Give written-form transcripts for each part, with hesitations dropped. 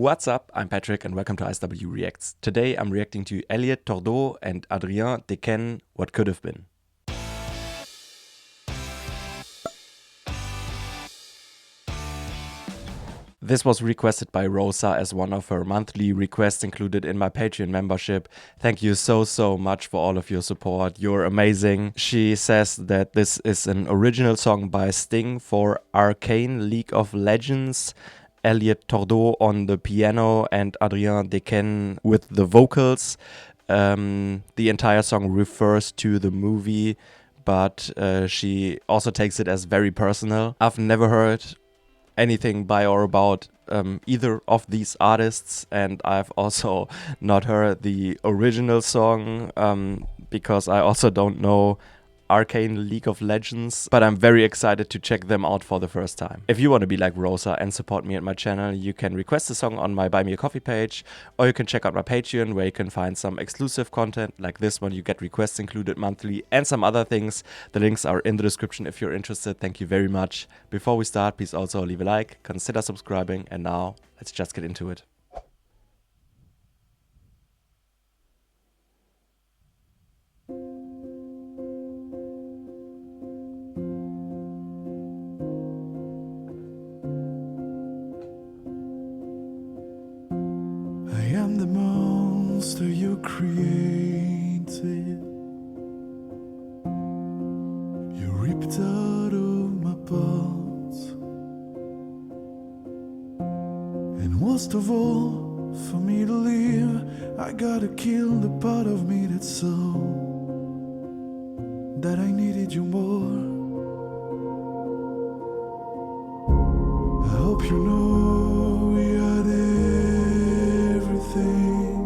What's up? I'm Patrick and welcome to ISW Reacts. Today I'm reacting to Eliott Tordo Adrien Déquesnes, What Could Have Been. This was requested by Rosa as one of her monthly requests included in my Patreon membership. Thank you so much for all of your support. You're amazing. She says that this is an original song by Sting for ARCANE League of Legends. Eliott Tordo on the piano and Adrien Déquesnes with the vocals. The entire song refers to the movie, but she also takes it as very personal. I've never heard anything by or about either of these artists, and I've also not heard the original song because I also don't know ARCANE League of Legends, but I'm very excited to check them out for the first time. If you want to be like Rosa and support me and my channel, you can request a song on my Buy Me a Coffee page, or you can check out my Patreon where you can find some exclusive content like this one. You get requests included monthly and some other things. The links are in the description if you're interested. Thank you very much. Before we start, please also leave a like, consider subscribing, and now let's just get into it. I am the monster you created. You ripped out of my parts, and worst of all, for me to live, I gotta kill the part of me that saw that I needed you more. I hope you know we had everything,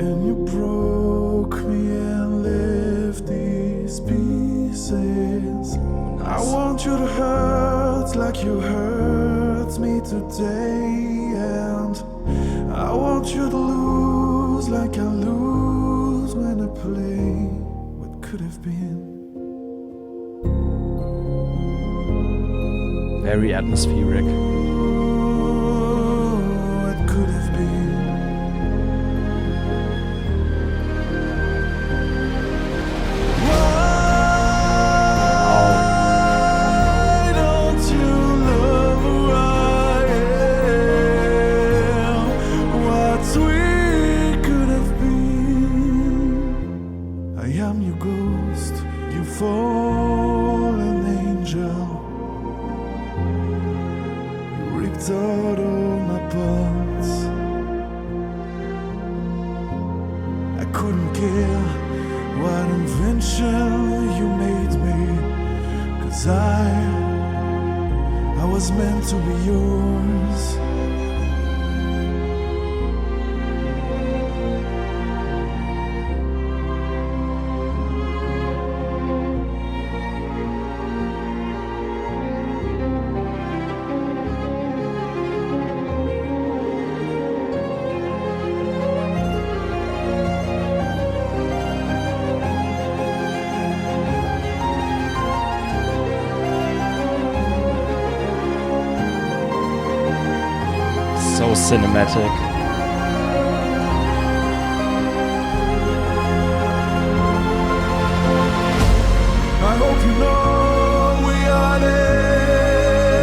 and you broke me and left these pieces. I want you to hurt like you hurt me today, and I want you to lose like I lose when I play what could have been. Very atmospheric. What could have been. Why don't you love who I am? What we could have been. I am your ghost, you fallen angel. Ripped out all my parts. I couldn't care what invention you made me, 'cause I was meant to be yours. So cinematic. I hope you know we are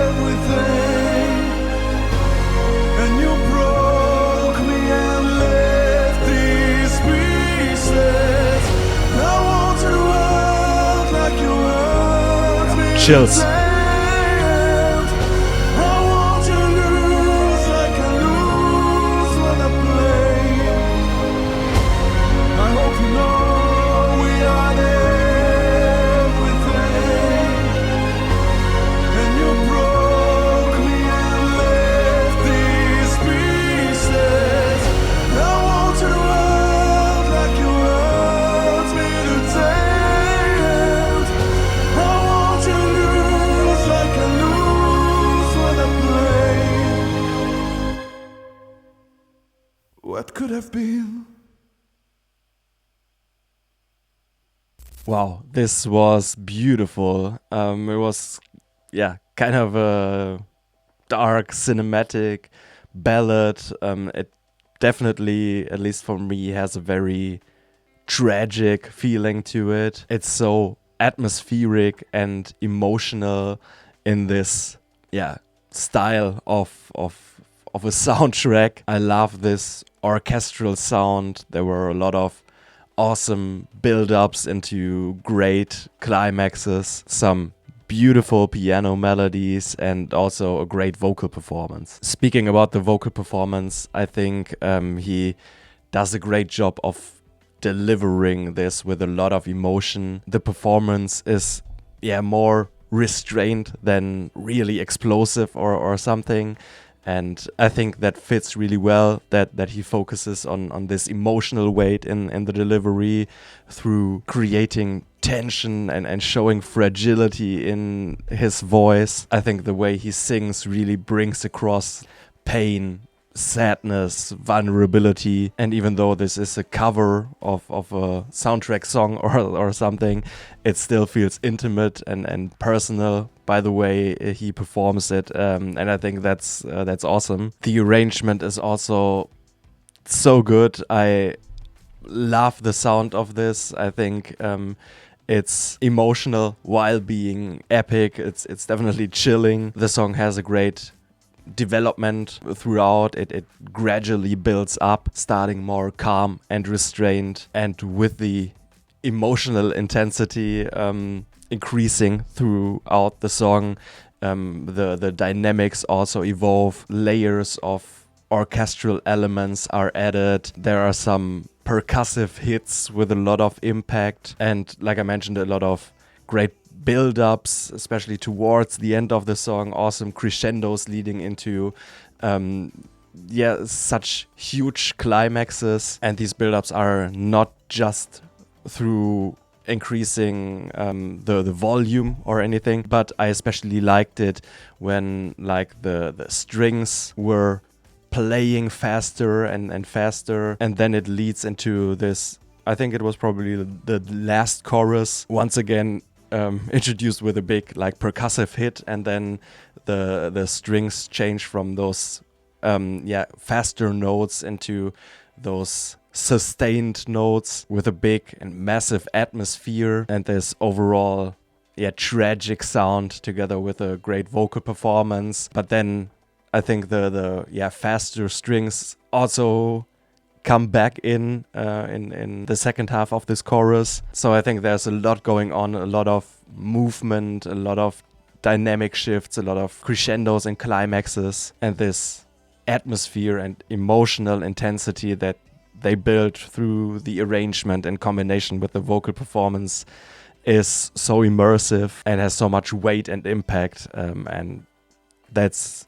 everything, and you broke me and left these pieces. I want you to hurt like you hurt me. Chills. today. What could have been. Wow, this was beautiful. It was, yeah, kind of a dark, cinematic, ballad. It definitely, at least for me, has a very tragic feeling to it. It's so atmospheric and emotional in this style of a soundtrack. I love this orchestral sound. There were a lot of awesome build-ups into great climaxes, some beautiful piano melodies, and also a great vocal performance. Speaking about the vocal performance, I think he does a great job of delivering this with a lot of emotion. The performance is more restrained than really explosive or something. And I think that fits really well, that he focuses on this emotional weight in the delivery through creating tension and showing fragility in his voice. I think the way he sings really brings across pain, sadness, vulnerability. And even though this is a cover of a soundtrack song or something, it still feels intimate and personal by the way he performs it. And I think that's awesome. The arrangement is also so good. I love the sound of this. I think it's emotional while being epic. It's definitely chilling. The song has a great development throughout. It gradually builds up, starting more calm and restrained, and with the emotional intensity increasing throughout the song. The dynamics also evolve. Layers of orchestral elements are added. There are some percussive hits with a lot of impact, and like I mentioned, a lot of great build-ups, especially towards the end of the song. Awesome crescendos leading into such huge climaxes. And these build-ups are not just through increasing the volume or anything, but I especially liked it when like the strings were playing faster and faster, and then it leads into this, I think it was probably the last chorus, once again introduced with a big like percussive hit, and then the strings change from those faster notes into those sustained notes with a big and massive atmosphere, and this overall tragic sound together with a great vocal performance. But then I think the faster strings also come back in the second half of this chorus. So I think there's a lot going on, a lot of movement, a lot of dynamic shifts, a lot of crescendos and climaxes, and this atmosphere and emotional intensity that they build through the arrangement in combination with the vocal performance is so immersive and has so much weight and impact, and that's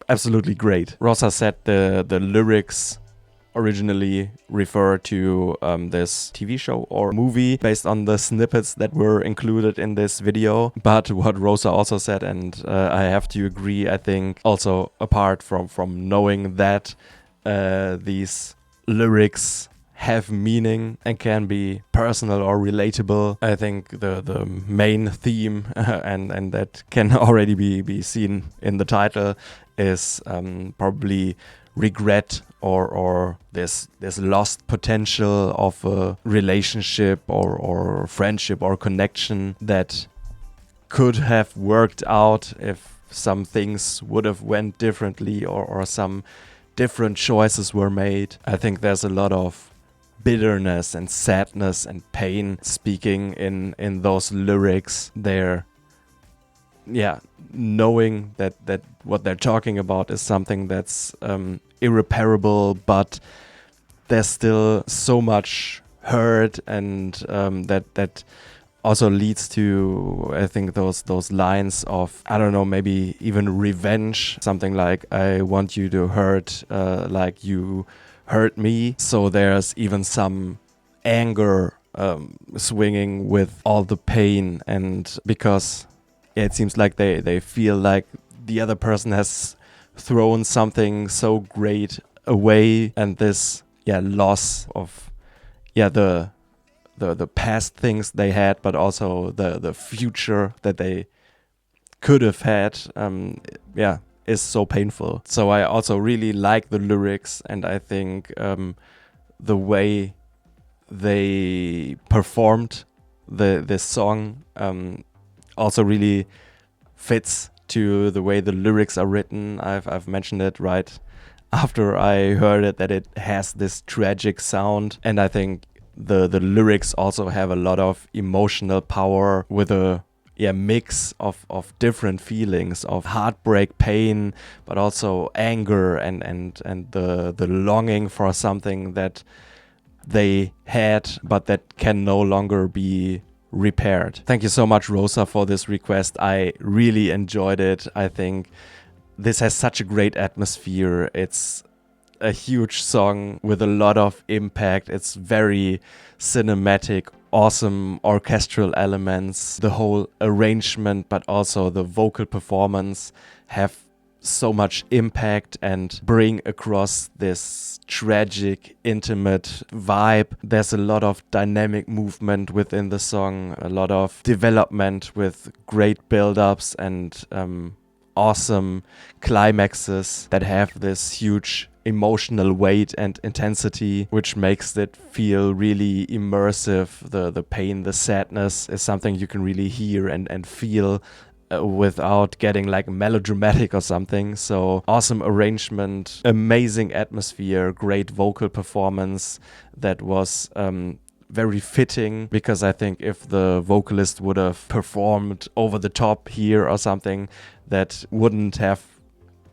absolutely great. Rosa said the lyrics originally refer to this TV show or movie based on the snippets that were included in this video. But what Rosa also said, and I have to agree, I think also apart from knowing that these lyrics have meaning and can be personal or relatable, I think the main theme and that can already be seen in the title is probably regret or this lost potential of a relationship or friendship or connection that could have worked out if some things would have went differently or some different choices were made. I think there's a lot of bitterness and sadness and pain speaking in those lyrics. They're knowing that what they're talking about is something that's irreparable, but there's still so much hurt, and that also leads to, I think, those lines of, I don't know, maybe even revenge, something like, I want you to hurt like you hurt me. So there's even some anger swinging with all the pain, and because it seems like they feel like the other person has thrown something so great away, and this loss of the past things they had, but also the future that they could have had. is so painful. So I also really like the lyrics, and I think the way they performed this song also really fits to the way the lyrics are written. I've mentioned it right after I heard it, that it has this tragic sound, and I think the lyrics also have a lot of emotional power with a mix of different feelings of heartbreak, pain, but also anger and the longing for something that they had but that can no longer be repaired. Thank you so much, Rosa, for this request. I really enjoyed it. I think this has such a great atmosphere. It's a huge song with a lot of impact. It's very cinematic, awesome orchestral elements. The whole arrangement, but also the vocal performance have so much impact and bring across this tragic, intimate vibe. There's a lot of dynamic movement within the song, a lot of development with great build-ups and awesome climaxes that have this huge emotional weight and intensity, which makes it feel really immersive. The pain, the sadness is something you can really hear and feel without getting like melodramatic or something. So awesome arrangement, amazing atmosphere, great vocal performance that was very fitting, because I think if the vocalist would have performed over the top here or something, that wouldn't have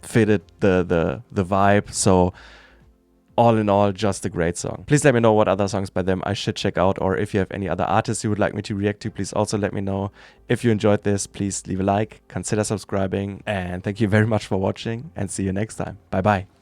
fitted the vibe. So all in all, just a great song. Please let me know what other songs by them I should check out, or if you have any other artists you would like me to react to, please also let me know. If you enjoyed this, please leave a like, consider subscribing, and thank you very much for watching, and see you next time. Bye bye.